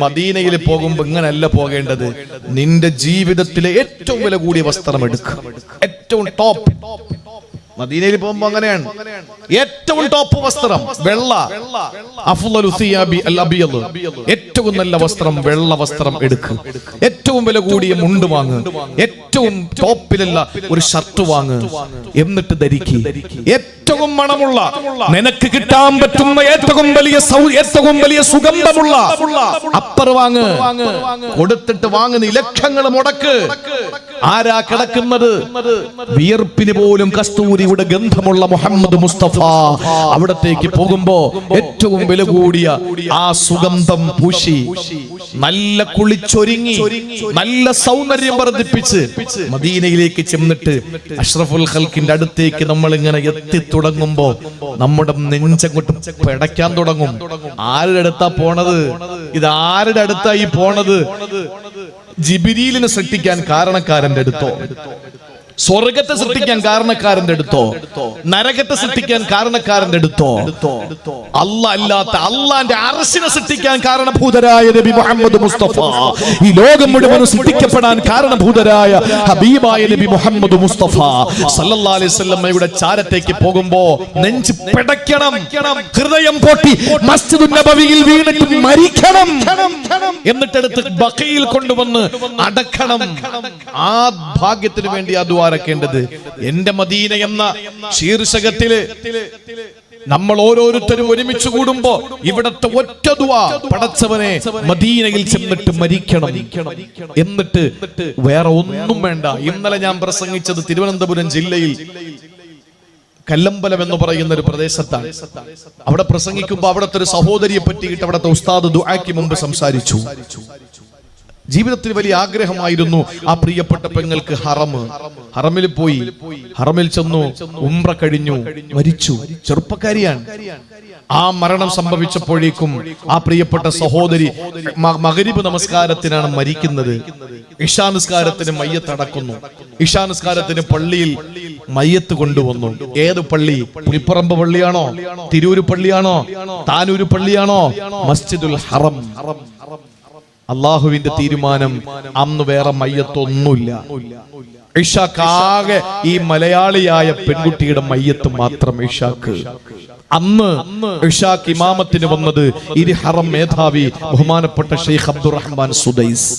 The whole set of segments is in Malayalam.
മദീനയിൽ പോകുമ്പോ ഇങ്ങനല്ല പോകേണ്ടത്. നിന്റെ ജീവിതത്തിലെ ഏറ്റവും വില കൂടിയ വസ്ത്രം എടുക്കുക, ഏറ്റവും ടോപ്പ്. മദീനയിൽ പോകുമ്പോ അങ്ങനെയാണ്, ഏറ്റവും ടോപ്പ് വസ്ത്രം വെള്ള, അഫ്ളലു സിയാബി അൽ അബിയദ്, ഏറ്റവും നല്ല വസ്ത്രം വെള്ള വസ്ത്രം എടുക്കുക. ഏറ്റവും വില കൂടിയ മുണ്ട് വാങ്ങ്, ഏറ്റവും ടോപ്പിലുള്ള ഒരു ഷർട്ട് വാങ്ങ്, എന്നിട്ട് ധരിക്കുക. ഏറ്റവും മണമുള്ള, നിനക്ക് കിട്ടാൻ പറ്റുന്ന ഏറ്റവും വലിയ സുഗന്ധമുള്ള അപ്പർ വാങ്ങ്, കൊടുത്തിട്ട് വാങ്ങുന്ന ലക്ഷങ്ങൾ മുടക്ക്. ആരാ കിടക്കുന്നത്? വിയർപ്പിന് പോലും കസ്തൂരിയുടെ ഗന്ധമുള്ള മുഹമ്മദ് മുസ്തഫ. അവിടത്തേക്ക് പോകുമ്പോ ഏറ്റവും വില കൂടിയ ആ സുഗന്ധം പൂശി, നല്ല കുളിച്ചൊരുങ്ങി, നല്ല സൗന്ദര്യം വർദ്ധിപ്പിച്ച് മദീനയിലേക്ക് ചെന്നിട്ട് അഷ്റഫുൽ ഖൽക്കിന്റെ അടുത്തേക്ക് നമ്മൾ ഇങ്ങനെ എത്തി തുടങ്ങുമ്പോ നമ്മുടെ നെഞ്ചങ്ങോട്ട് പിടയ്ക്കാൻ തുടങ്ങും. ആരുടെ അടുത്താ പോണത്? ഇത് ആരുടെ അടുത്തായി പോണത്? ജിബ്രീലിനെ സൃഷ്ടിക്കാൻ കാരണക്കാരന്റെ അടുത്തോ, സ്വർഗത്തെ സൃഷ്ടിക്കാൻ കാരണക്കാരന്റെ അടുത്തോ, നരകത്തെ സൃഷ്ടിക്കാൻ കാരണക്കാരന്റെ അടുത്തോ, അല്ലാത്ത അള്ളാന്റെ അർശിനെ സൃഷ്ടിക്കാൻ കാരണഭൂതരായ നബി മുഹമ്മദ് മുസ്തഫ, ഈ ലോകം മുഴുവൻ സൃഷ്ടിക്കപ്പെടാൻ കാരണഭൂതരായ ഹബീബായ നബി മുഹമ്മദ് മുസ്തഫ സല്ലല്ലാഹു അലൈഹി വസല്ലമയുടെ ചാരത്തേക്ക് പോകുമ്പോ നെഞ്ച് പിടയ്ക്കണം, ഹൃദയം പൊട്ടി മസ്ജിദുൻ നബവിയിൽ വീണിട്ട് മരിക്കണം, എന്നിട്ടെടുത്ത് ബഖയിൽ കൊണ്ടുവന്ന് അടക്കണം. ആ ഭാഗ്യത്തിന് വേണ്ടി ആ ദുആ ക്കേണ്ടത്. എന്റെ മദീന എന്ന ശീർഷകത്തില് നമ്മൾ ഓരോരുത്തരും ഒരുമിച്ച് കൂടുമ്പോ ഇവിടത്തെ ഒറ്റ ദുആ, പടച്ചവനെ മദീനയിൽ ചെന്നിട്ട് മരിക്കണം, എന്നിട്ട് വേറെ ഒന്നും വേണ്ട. ഇന്നലെ ഞാൻ പ്രസംഗിച്ചത് തിരുവനന്തപുരം ജില്ലയിൽ കല്ലമ്പലം എന്ന് പറയുന്ന ഒരു പ്രദേശത്താണ്. അവിടെ പ്രസംഗിക്കുമ്പോ അവിടുത്തെ ഒരു സഹോദരിയെ പറ്റിയിട്ട് അവിടുത്തെ ഉസ്താദ് ദുആക്ക് മുമ്പ് സംസാരിച്ചു. ജീവിതത്തിൽ വലിയ ആഗ്രഹമായിരുന്നു ആ പ്രിയപ്പെട്ട പെങ്ങൾക്ക് ഹറമിൽ പോയി, ഹറമിൽ ചെന്നു, ഉംറ കഴിഞ്ഞു, മരിച്ചു. ചെറുപ്പക്കാരിയാണ്. ആ മരണം സംഭവിച്ചപ്പോഴേക്കും ആ പ്രിയപ്പെട്ട സഹോദരി മഗ്രിബ് നമസ്കാരത്തിനാണ് മരിക്കുന്നത്. ഇശാ നിസ്കാരത്തിന് മയ്യത്ത് അടക്കുന്നു. ഇശാ നിസ്കാരത്തിന് പള്ളിയിൽ മയ്യത്ത് കൊണ്ടുവന്നു. ഏത് പള്ളി? പുൽപ്പറമ്പ് പള്ളിയാണോ, തിരൂര് പള്ളിയാണോ, താനൂര് പള്ളിയാണോ? മസ്ജിദുൽ ഹറം. അള്ളാഹുവിന്റെ തീരുമാനം, അന്ന് വേറെ മയ്യത്തൊന്നുമില്ല. ഇഷാക്കാകെ ഈ മലയാളിയായ പെൺകുട്ടിയുടെ മയ്യത്ത് മാത്രം ഇഷാക്ക്. അന്ന് ഇഷാക്ക് ഇമാമത്തിന് വന്നത് ഹറം മേധാവി ബഹുമാനപ്പെട്ട ഷെയ്ഖ് അബ്ദുറഹ്മാൻ സുദൈസ്.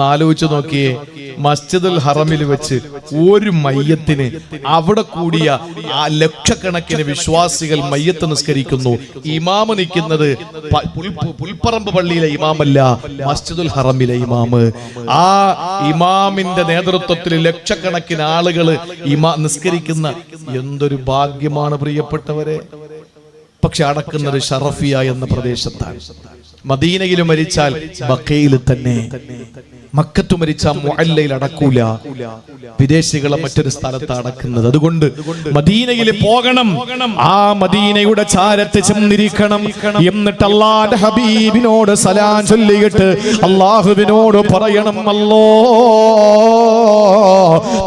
ആലോചിച്ച് നോക്കിയേ, മസ്ജിദുൽ ഹറമിൽ വെച്ച് ഒരു മയ്യത്തിന് അവിടെ കൂടിയ ആ ലക്ഷക്കണക്കിന് വിശ്വാസികൾ മയ്യത്ത് നിസ്കരിക്കുന്നു. ഇമാമ് നിൽക്കുന്നത് പുൽപ്പറമ്പ് പള്ളിയിലെ ഇമാമല്ല, മസ്ജിദുൽ ഹറമിലെ ഇമാമ്. ആ ഇമാമിന്റെ നേതൃത്വത്തിൽ ലക്ഷക്കണക്കിന് ആളുകൾ നിസ്കരിക്കുന്ന എന്തൊരു ഭാഗ്യമാണ് പ്രിയപ്പെട്ടവരെ. പക്ഷെ അടക്കുന്നത് ഷറഫിയ എന്ന പ്രദേശത്താണ്. മദീനയിൽ മരിച്ചാൽ ബഖയിൽ തന്നെ, മക്കത്ത് മരിച്ചാൽ മുഅല്ലയിൽ അടക്കൂല, വിദേശികളെ മറ്റൊരു സ്ഥലത്ത് അടക്കുന്നത്. അതുകൊണ്ട് മദീനയിൽ പോകണം, ആ മദീനയുടെ ചാരത്ത് ചെന്നിരിക്കണം. എന്നിട്ട് അല്ലാഹുവിന്റെ ഹബീബിനോട് സലാം ചൊല്ലിയിട്ട് അല്ലാഹുവിനോട് പറയണം, അല്ലോ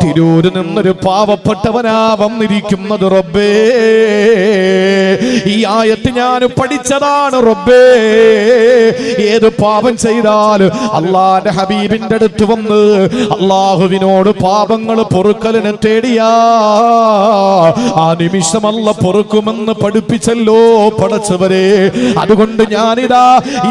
തിരൂരിൽ നിന്നൊരു പാവപ്പെട്ടവനാ വന്നിരിക്കുന്നത് റബ്ബേ, ഈ ആയത്ത് ഞാൻ പഠിച്ചതാണ് റബ്ബേ. ഏത് പാപം ചെയ്താലും അല്ലാഹുവിന്റെ ഹബീബിന്റെ അടുത്ത് വന്ന് അല്ലാഹുവിനോട് പാപങ്ങൾ പൊറുക്കലിനെ തേടിയാ ആ നിമിഷം അല്ലാഹു പൊറുക്കുമെന്ന് പഠിപ്പിച്ചല്ലോ പടച്ചവരെ. അതുകൊണ്ട് ഞാനിതാ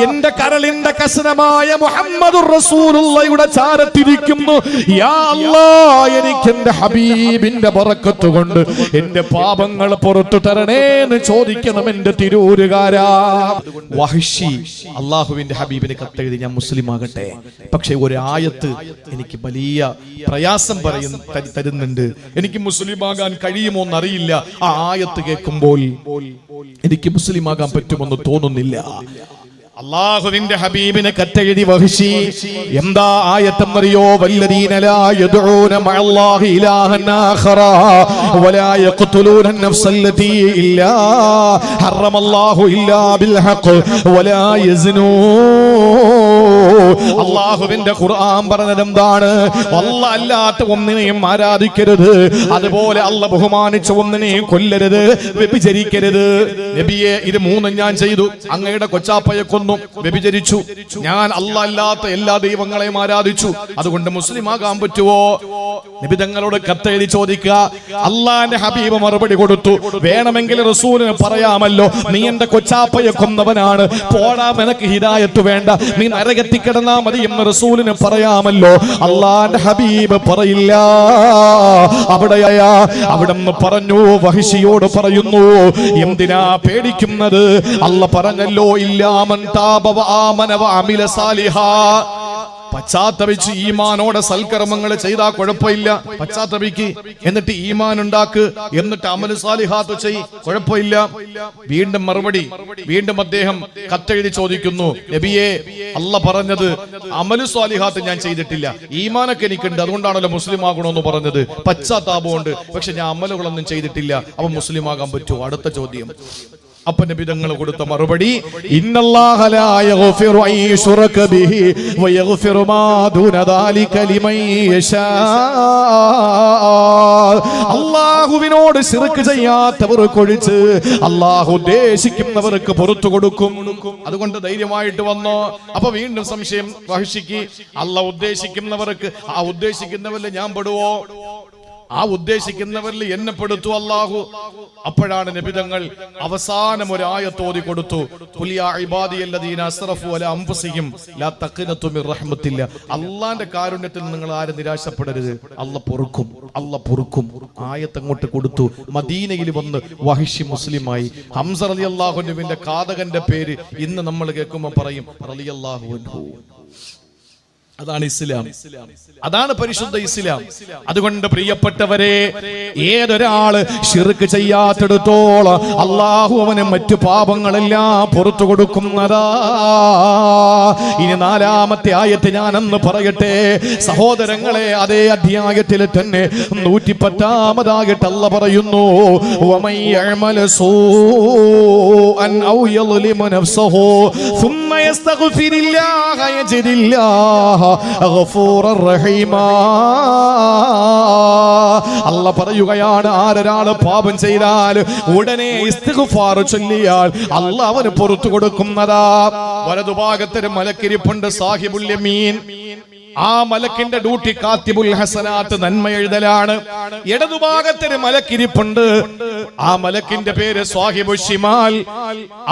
എന്റെ കരളിന്റെ കസനമായ മുഹമ്മദുർ റസൂലുള്ളാഹിയുടെ ചാരത്തിരിക്കുന്നു. യാ അല്ലാഹ്, എനിക്ക് എന്റെ ഹബീബിന്റെ ബറക്കത്ത് കൊണ്ട് എന്റെ പാപങ്ങൾ പുറത്തു തരണേ എന്ന് ചോദിക്കണം എന്റെ തിരൂരുകാരാ. വഹ്ശി അള്ളാഹുവിന്റെ ഹബീബിന് കത്തെഴുതി, ഞാൻ മുസ്ലിം ആകട്ടെ, പക്ഷെ ഒരു ആയത്ത് എനിക്ക് വലിയ പ്രയാസം തരുന്നുണ്ട്, എനിക്ക് മുസ്ലിം ആകാൻ കഴിയുമോ എന്നറിയില്ല. ആ ആയത്ത് കേൾക്കുമ്പോൾ എനിക്ക് മുസ്ലിം ആകാൻ പറ്റുമെന്ന് തോന്നുന്നില്ല. അല്ലാഹുവിന്റെ ഹബീബിനെ കത്തെഴുതി വഹ്ശി. എന്താ ആയത്തെന്നറിയോ? വല്ലദീന ലാ യദ്ഊന മഅല്ലാഹി ഇലാഹൻ ആഖറ വലാ യഖ്തുലൂന അൻ-നഫ്സല്ലതീ ഇല്ലാ ഹറമല്ലാഹു ഇല്ലാ ബിൽ ഹഖ് വലാ യസ്നൂൻ അള്ളാഹുവിന്റെ ഖുർആൻ പറഞ്ഞത് എന്താണ്? അല്ലാഹ് അല്ലാത്ത ഒന്നിനെയും ആരാധിക്കരുത്, അതുപോലെ അല്ലാഹ് ബഹുമാനിച്ച ഒന്നിനെയും കൊല്ലരുത്, വ്യഭിചരിക്കരുത്. നബിയെ, ഇത് മൂന്നും ഞാൻ ചെയ്തു. അങ്ങയുടെ കൊച്ചാപ്പയെ കൊന്നു, വ്യഭിചരിച്ചു. ഞാൻ അല്ലാഹ് അല്ലാത്ത എല്ലാ ദൈവങ്ങളെയും ആരാധിച്ചു. അതുകൊണ്ട് മുസ്ലിം ആകാൻ പറ്റുമോ? നബി തങ്ങളോട് കത്തെഴുതി ചോദിക്കുക. അള്ളാന്റെ ഹബീബ് മറുപടി കൊടുത്തു, വേണമെങ്കിൽ റസൂലിന് പറയാമല്ലോ, നീ എന്റെ കൊച്ചാപ്പയെ കൊന്നവനാണ്, പോടാ, നിനക്ക് ഹിദായത്ത് വേണ്ട, നീ നരകത്തിൽ കിടന്നാ മതി എന്ന് റസൂലിന് പറയാമല്ലോ. അള്ളാന്റെ ഹബീബ് പറയില്ല. അവിടെന്ന് പറഞ്ഞു, വഹിഷിയോട് പറയുന്നു, എന്തിനാ പേടിക്കുന്നത്? അല്ലാഹ് പറഞ്ഞല്ലോ, ഇല്ലാമൻ താബ വ ആമന വ അമില സാലിഹാ. പശ്ചാത്തപിച്ച് ഈമാനോടെ സൽക്കർമ്മങ്ങൾ ചെയ്താൽ കുഴപ്പമില്ല. പശ്ചാത്തപിക്ക്, എന്നിട്ട് ഈമാൻ ഉണ്ടാക്ക്, എന്നിട്ട് അമലു സാലിഹാത്ത് ചെയ്, കുഴപ്പമില്ല. വീണ്ടും മറുപടി, വീണ്ടും അദ്ദേഹം കത്തെഴുതി ചോദിക്കുന്നു, നബിയെ, അല്ലാഹ് പറഞ്ഞത് അമലു സാലിഹാത്ത് ഞാൻ ചെയ്തിട്ടില്ല, ഈമാനൊക്കെ എനിക്കുണ്ട്, അതുകൊണ്ടാണല്ലോ മുസ്ലിം ആകണമെന്ന് പറഞ്ഞത്. പശ്ചാത്താപമുണ്ട്, പക്ഷെ ഞാൻ അമലുകളൊന്നും ചെയ്തിട്ടില്ല, അപ്പൊ മുസ്ലിം ആകാൻ പറ്റുമോ? അടുത്ത ചോദ്യം. അപ്പൊ നബി തങ്ങൾ കൊടുത്ത മറുപടി, ഇന്നല്ലാഹ ലാ യഗ്ഫിറു അൻ യുശ്റക ബിഹി വ യഗ്ഫിറു മാ ദൂന ദാലിക ലിമൻ യശാ. അല്ലാഹുവിനോട് ശിർക്ക് ചെയ്യാത്തവർക്ക് ഒഴിച്ച് അല്ലാഹു ഉദ്ദേശിക്കുന്നവർക്ക് പുറത്തു കൊടുക്കും. അതുകൊണ്ട് ധൈര്യമായിട്ട് വന്നോ. അപ്പൊ വീണ്ടും സംശയം വഹിഷിക്ക്, അല്ലാഹ് ഉദ്ദേശിക്കുന്നവർക്ക്, ആ ഉദ്ദേശിക്കുന്നവരിൽ ഞാൻ പെടുവോ? ആ ഉദ്ദേശിക്കുന്നവരിൽ എന്നെ പെടുത്തു അല്ലാഹു. അപ്പോഴാണ് നബിതങ്ങൾ അവസാനം ഒരു ആയത്ത് ഓതി കൊടുത്തു, ഖുൽ യാ ഇബാദിയല്ലദീന അസ്റഫു അലാ അൻഫുസിഹിം ലാ തഖ്നതു മിർ റഹ്മത്തില്ലാ. അല്ലാഹുവിന്റെ കാരുണ്യത്തിൽ നിങ്ങൾ ആരും നിരാശപ്പെടരുത്, അല്ലാഹ് പൊറുക്കും, അല്ലാഹ് പൊറുക്കും. ആയത്ത് അങ്ങോട്ട് കൊടുത്തു. മദീനയിൽ വന്ന് വഹിഷി മുസ്ലിമായി. ഹംസ റളിയല്ലാഹു അൻഹുവിന്റെ ഘാതകന്റെ പേര് ഇന്ന് നമ്മൾ കേൾക്കുമ്പോൾ പറയും റളിയല്ലാഹു അൻഹു. അതാണ് ഇസ്ലാം, അതാണ് പരിശുദ്ധ ഇസ്ലാം. അതുകൊണ്ട് പ്രിയപ്പെട്ടവരെ, ഏതൊരാള് ശിർക്ക് ചെയ്യാത്തിടത്തോളം അള്ളാഹു അവന് മറ്റു പാപങ്ങളെല്ലാം പുറത്തു കൊടുക്കുന്നതാ. ഇനി നാലാമത്തെ ആയത്ത് ഞാനെന്ന് പറയട്ടെ സഹോദരങ്ങളെ. അതേ അധ്യായത്തിൽ തന്നെ 110-ാമതായിട്ട് അല്ലാഹ് പറയുന്നു, വമൻ യഅമൽ സൂഅൻ ഔ യളിമു നഫ്സഹു സുമ്മ യസ്തഗ്ഫിരില്ലാഹ യജിദില്ലാഹ ഗഫൂറർ റഹീമാ. അല്ലാഹ് പറയുകയാണ്, ആരൊരാൾ പാപം ചെയ്താൽ ഉടനെ ഇസ്തിഗ്ഫാർ ചൊല്ലിയാൽ അല്ലാഹ് അവന് പുറത്തു കൊടുക്കുന്നതാ. വലതുഭാഗത്തൊരു മലക്കിരിപ്പുണ്ട്, സാഹിബുൽ യമീൻ. ആ മലക്കിന്റെ ഡ്യൂട്ടി കാത്തിബുൽ ഹസനാത്ത്, നന്മ എഴുതലാണ്. ഇടതുഭാഗത്തൊരു മലക്കിരിപ്പുണ്ട്, ആ മലക്കിന്റെ പേര് സ്വാഹിബു ഷിമാൽ.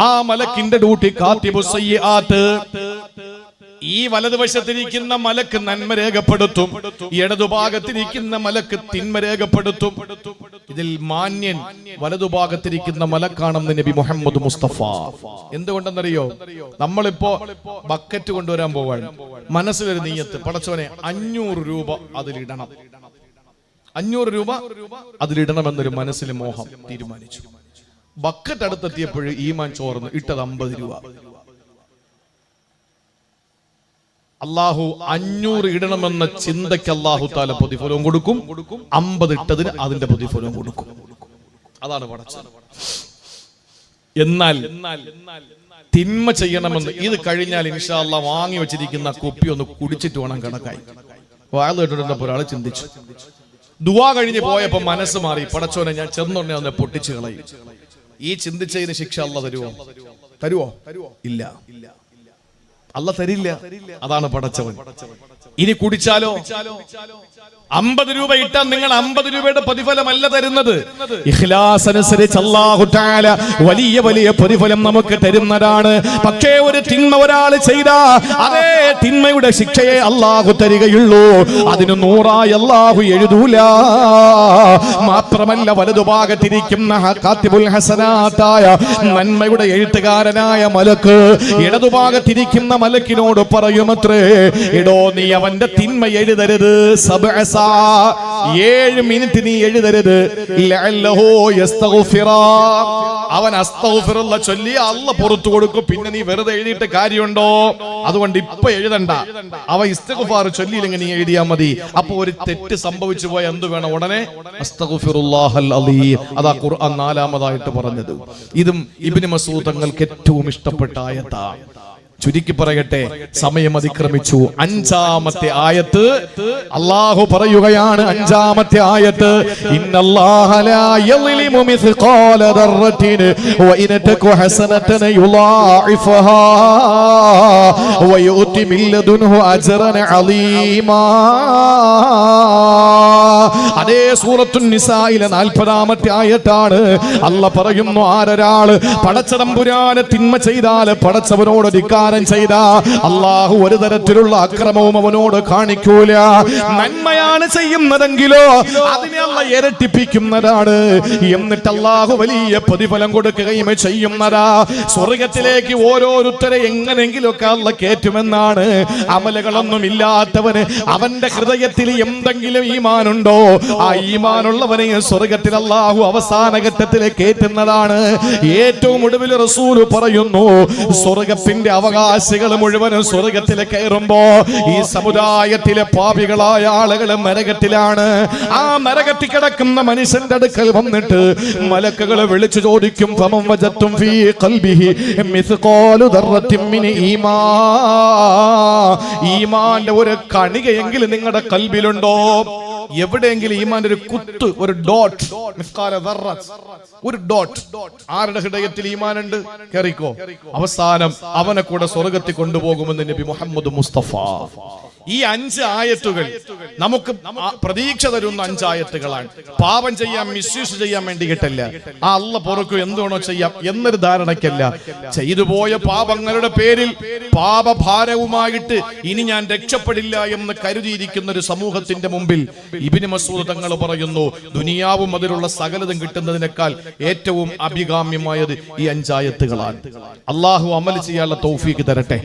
ആ മലക്കിന്റെ ഡ്യൂട്ടി കാത്തിബു സയ്യിആത്ത്. ഈ വലതുവശത്തിരിക്കുന്ന മലക്ക് നന്മ രേഖപ്പെടുത്തും, ഇടതുഭാഗത്തിരിക്കുന്ന മലക്ക് തിന്മ രേഖപ്പെടുത്തും. ഇതിൽ മാന്യൻ വലതുഭാഗത്തിരിക്കുന്ന മലക്കാണെന്ന് നബി മുഹമ്മദ് മുസ്തഫ. എന്തുകൊണ്ടെന്നറിയോ? നമ്മളിപ്പോ ബക്കറ്റ് കൊണ്ടുവരാൻ പോവാണ്, മനസ്സിലൊരു നീയത്ത്, പടച്ചോനെ 500 രൂപ അതിലിടണം, 500 രൂപ അതിലിടണമെന്നൊരു മനസ്സിൽ മോഹം തീരുമാനിച്ചു. ബക്കറ്റ് അടുത്തെത്തിയപ്പോഴും ഈമാൻ ചോർന്ന് ഇട്ടത് 50 രൂപ. അള്ളാഹു 500 ഇടണമെന്ന ചിന്തയ്ക്ക് അള്ളാഹു താല പ്രതിഫലവും കൊടുക്കും, 50 ഇട്ടതിന് അതിന്റെ പ്രതിഫലവും കൊടുക്കും. അതാണ് പടച്ചോൻ. എന്നാൽ തിന്മ ചെയ്യണമെന്ന് ഇത് കഴിഞ്ഞാൽ ഇൻഷാ അല്ലാഹ് വാങ്ങി വെച്ചിരിക്കുന്ന കുപ്പി ഒന്ന് കുടിച്ചിട്ട് വേണം കണക്കായി. വാഴ കേട്ടിട്ടുണ്ടപ്പോ ഒരാൾ ചിന്തിച്ചു. ദുആ കഴിഞ്ഞ് പോയപ്പോ മനസ്സ് മാറി, പടച്ചോനെ ഞാൻ ചെന്നുടനെ ഒന്ന് പൊട്ടിച്ചു കളയും. ഈ ചിന്തിച്ചതിന് ശിക്ഷ അല്ലാഹ് തരുവോ? ഇല്ല, അല്ലാഹ് തരില്ല. അതാണ് പടച്ചവൻ. ഇനി കുടിച്ചാലോ? 50 രൂപ ഇട്ടാൽ നിങ്ങൾ 50 രൂപയുടെ പ്രതിഫലമല്ല തരുന്നത്. ഇഖ്ലാസ് അനുസരിച്ച് അല്ലാഹു തആല വലിയ വലിയ പ്രതിഫലം നമുക്ക് തരുന്നതാണ്. പക്ഷേ ഒരു തിന്മ ഒരാൾ ചെയ്താ അതേ തിന്മയുടെ ശിക്ഷയെ അല്ലാഹു തരികയുള്ളൂ. അതിന് 100 അല്ലാഹു എഴുതൂല. മാത്രമല്ല വലതുഭാഗത്തിരിക്കുന്ന കാത്തിബുൽ ഹസനാത്തായ നന്മയുടെ എഴുത്തുകാരനായ മലക്ക് ഇടതുഭാഗത്തിരിക്കുന്ന മലക്കിനോട് പറയുമത്രേ, എടോ നീ അവന്റെ തിന്മ എഴുതരുത്, 7 മിനിറ്റ് നീ എഴുതരുത്. അവൻ അസ്തഗ്ഫിറുല്ലാ ചൊല്ലി അല്ലാഹ് പുറത്തു കൊടുക്കും. പിന്നെ നീ വെറുതെ എഴുതിയിട്ട് കാര്യമുണ്ടോ? അതുകൊണ്ട് ഇപ്പൊ എഴുതണ്ട. അവ ഇസ്തിഗ്ഫാർ ചൊല്ലിയില്ലെങ്കിൽ നീ എഴുതിയാ മതി. അപ്പൊ ഒരു തെറ്റ് സംഭവിച്ചു പോയ എന്ത് വേണം? ഉടനെ അസ്തഗ്ഫിറുല്ലാഹൽ അലീം. അതാ ഖുർആൻ 4-ാമതായിട്ട് പറഞ്ഞത്. ഇതും ഇബ്നു മസ്ഊദ് തങ്ങൾക്ക് ഏറ്റവും ഇഷ്ടപ്പെട്ട ആയത്താണ്. ചുരുക്കി പറയട്ടെ, സമയം അതിക്രമിച്ചു. അഞ്ചാമത്തെ ആയത്ത് അല്ലാഹു പറയുകയാണ്. അഞ്ചാമത്തെ ആയത്ത്, ഇന്നല്ലാഹ ലാ യളിമു മിസ്ഖാല ദർറത്തിൻ വഇൻ തകു ഹസനതൻ യുളാഇഫഹാ വയുതി മിൻ ലദുൻഹു അജ്റൻ അലീമാ. അതേ സൂറത്തുൻ നിസായിലെ 40-ാമത്തെ ആയത്താണ്. അല്ലാഹ് പറയുന്നു, ആരൊരാള് പടച്ചതമ്പുരാനെ തിന്മ ചെയ്താൽ, പടച്ചവനോട് ധിക്കാരം ചെയ്ത, അല്ലാഹു ഒരു തരത്തിലുള്ള അക്രമവും അവനോട് കാണിക്കൂല. നന്മയാണ് ചെയ്യുന്നതെങ്കിലോ അതിനെ അല്ലാഹ് ഇരട്ടിപ്പിക്കുന്നതാണ്. എന്നിട്ട് അല്ലാഹു വലിയ പ്രതിഫലം കൊടുക്കുകയും ചെയ്യുന്നതാ. സ്വർഗത്തിലേക്ക് ഓരോരുത്തരെ എങ്ങനെങ്കിലുമൊക്കെ അല്ലാഹ് കയറ്റുമെന്നാണ്. അമലുകളൊന്നും ഇല്ലാത്തവന് അവന്റെ ഹൃദയത്തിൽ എന്തെങ്കിലും ഈമാനുണ്ടോ, ആ ഈമാനുള്ളവനെ സ്വർഗത്തിൽ അല്ലാഹു അവസാന ഘട്ടത്തിൽ കയറ്റുന്നതാണ്. ഏറ്റവും ഒടുവിൽ റസൂല് പറയുന്നു, സ്വർഗത്തിന്റെ അവകാശികൾ മുഴുവനും സ്വർഗത്തിൽ കയറുമ്പോ ഈ സമുദായത്തിലെ പാപികളായ ആളുകൾ നരകത്തിലാണ്. ആ നരകത്തിൽ കിടക്കുന്ന മനുഷ്യന്റെ അടുക്കൽ വന്നിട്ട് മലക്കുകൾ വിളിച്ചു ചോദിക്കും, ഫമൻ വജത്തും ഫീ ഖൽബിഹി മിസ്ഖാലു ദർറത്തിൻ മിൻ ഈമാൻ. ഈമാന്റെ ഒരു കണികയെങ്കിലും നിങ്ങളുടെ കൽബിലുണ്ടോ? എവിടെയെങ്കിലും ഈമാന്റെ ഒരു കുത്ത്, ഒരു ഡോട്ട്, ഒരു ഡോട്ട് ആരുടെ ഹൃദയത്തിൽ ഈമാനുണ്ട്? കേറിക്കോ, അവസാനം അവനെ കൂടെ സ്വർഗത്തിൽ കൊണ്ടുപോകുമെന്ന് നബി മുഹമ്മദ് മുസ്തഫ. ഈ 5 ആയത്തുകൾ നമുക്ക് പ്രതീക്ഷ തരുന്ന 5 ആയത്തുകളാണ്. പാപം ചെയ്യാൻ, മിസ്യൂസ് ചെയ്യാൻ വേണ്ടിയിട്ടല്ല, ആ അല്ലാഹ് പൊറുക്കും എന്തുവേണോ ചെയ്യാം എന്നൊരു ധാരണയ്ക്കല്ല. ചെയ്തു പോയ പാപങ്ങളുടെ പേരിൽ പാപഭാരവുമായിട്ട് ഇനി ഞാൻ രക്ഷപ്പെടില്ല എന്ന് കരുതിയിരിക്കുന്ന ഒരു സമൂഹത്തിന്റെ മുമ്പിൽ ഇബ്നു മസ്ഊദ് തങ്ങൾ പറയുന്നു, ദുനിയാവും അതിലുള്ള സകലതും കിട്ടുന്നതിനേക്കാൾ ഏറ്റവും അഭികാമ്യമായത് ഈ 5 ആയത്തുകളാണ്. അല്ലാഹു അമൽ ചെയ്യാനുള്ള തൗഫീഖ് തരട്ടെ.